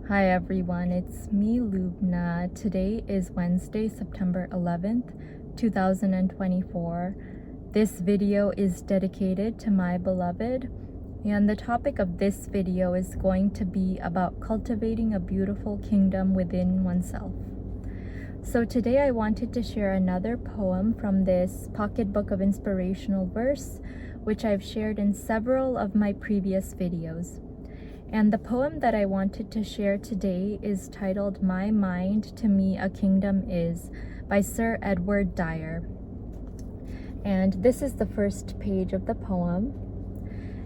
Hi everyone, it's me Lubna. Today is Wednesday, September 11th, 2024. This video is dedicated to my beloved, and the topic of this video is going to be about cultivating a beautiful kingdom within oneself. So today I wanted to share another poem from this pocketbook of inspirational verse, which I've shared in several of my previous videos. And the poem that I wanted to share today is titled My Mind to Me a Kingdom Is by Sir Edward Dyer. And this is the first page of the poem.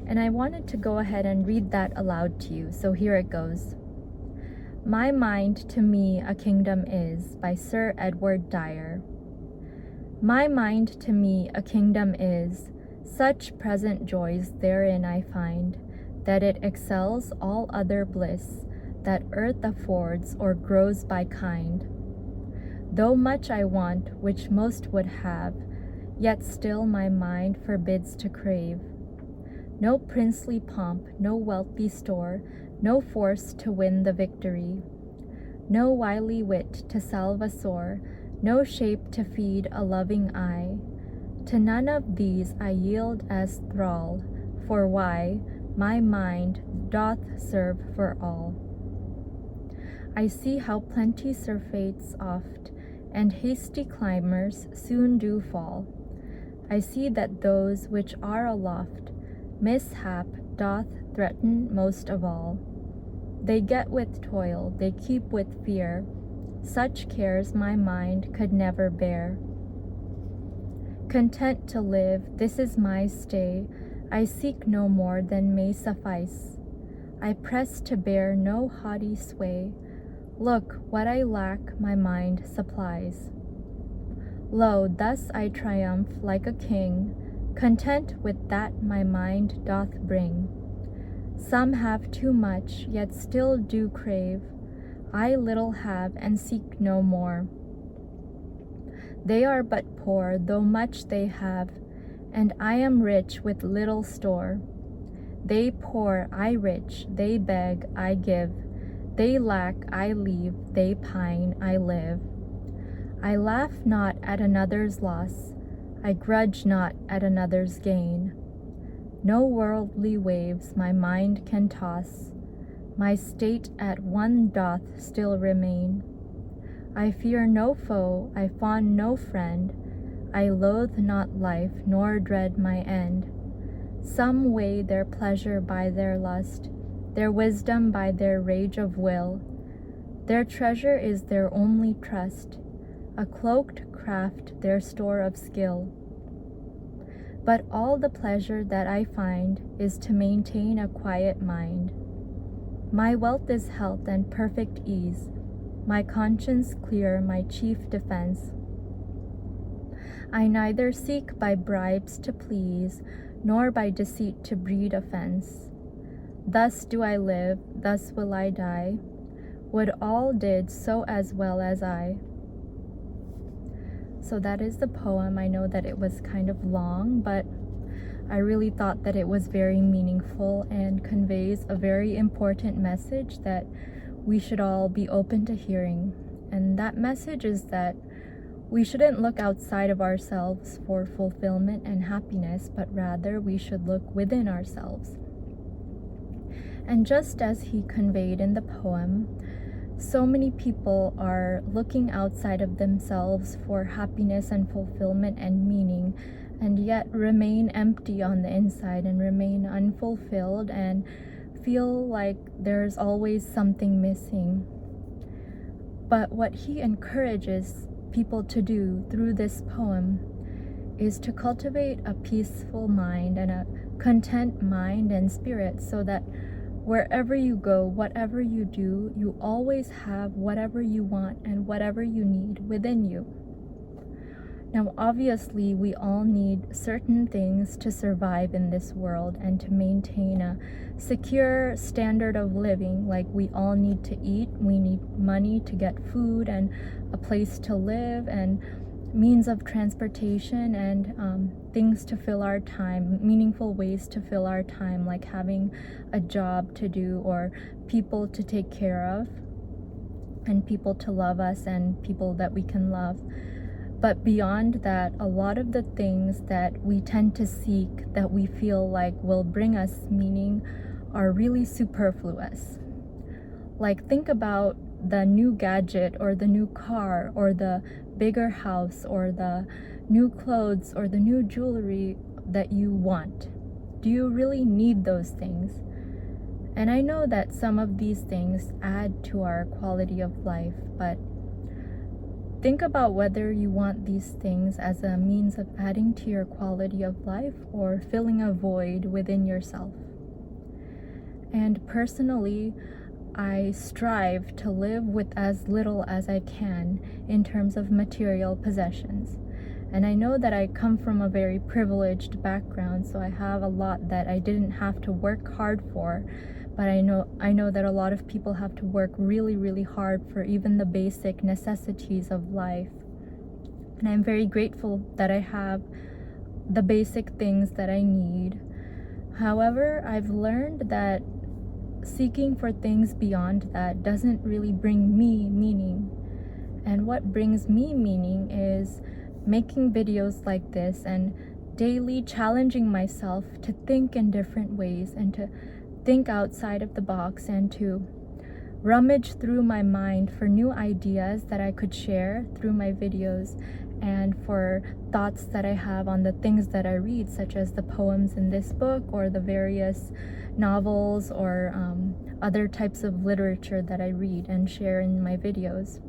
And I wanted to go ahead and read that aloud to you. So here it goes. My Mind to Me a Kingdom Is by Sir Edward Dyer. My mind to me a kingdom is, such present joys therein I find, that it excels all other bliss that earth affords or grows by kind. Though much I want which most would have, yet still my mind forbids to crave. No princely pomp, no wealthy store, no force to win the victory, no wily wit to salve a sore, no shape to feed a loving eye. To none of these I yield as thrall, for why? My mind doth serve for all. I see how plenty surfeits oft, and hasty climbers soon do fall. I see that those which are aloft, mishap doth threaten most of all. They get with toil, they keep with fear, such cares my mind could never bear. Content to live, this is my stay, I seek no more than may suffice. I press to bear no haughty sway. Look, what I lack my mind supplies. Lo, thus I triumph like a king, content with that my mind doth bring. Some have too much, yet still do crave. I little have and seek no more. They are but poor, though much they have, and I am rich with little store. They poor, I rich, they beg, I give. They lack, I leave, they pine, I live. I laugh not at another's loss, I grudge not at another's gain. No worldly waves my mind can toss, my state at one doth still remain. I fear no foe, I fawn no friend, I loathe not life, nor dread my end. Some weigh their pleasure by their lust, their wisdom by their rage of will. Their treasure is their only trust, a cloaked craft their store of skill. But all the pleasure that I find is to maintain a quiet mind. My wealth is health and perfect ease, my conscience clear, my chief defense. I neither seek by bribes to please, nor by deceit to breed offense. Thus do I live, thus will I die. Would all did so as well as I. So that is the poem. I know that it was kind of long, but I really thought that it was very meaningful and conveys a very important message that we should all be open to hearing. And that message is that we shouldn't look outside of ourselves for fulfillment and happiness, but rather we should look within ourselves. And just as he conveyed in the poem, so many people are looking outside of themselves for happiness and fulfillment and meaning, and yet remain empty on the inside and remain unfulfilled and feel like there's always something missing. But what he encourages people to do through this poem is to cultivate a peaceful mind and a content mind and spirit, so that wherever you go, whatever you do, you always have whatever you want and whatever you need within you. Now, obviously, we all need certain things to survive in this world and to maintain a secure standard of living. Like, we all need to eat, we need money to get food and a place to live, and means of transportation and things to fill our time, meaningful ways to fill our time, like having a job to do or people to take care of and people to love us and people that we can love. But beyond that, a lot of the things that we tend to seek that we feel like will bring us meaning are really superfluous. Like, think about the new gadget or the new car or the bigger house or the new clothes or the new jewelry that you want. Do you really need those things? And I know that some of these things add to our quality of life, but think about whether you want these things as a means of adding to your quality of life or filling a void within yourself. And personally, I strive to live with as little as I can in terms of material possessions. And I know that I come from a very privileged background, so I have a lot that I didn't have to work hard for. But I know that a lot of people have to work really, really hard for even the basic necessities of life. And I'm very grateful that I have the basic things that I need. However, I've learned that seeking for things beyond that doesn't really bring me meaning. And what brings me meaning is making videos like this and daily challenging myself to think in different ways and to think outside of the box and to rummage through my mind for new ideas that I could share through my videos and for thoughts that I have on the things that I read, such as the poems in this book or the various novels or other types of literature that I read and share in my videos.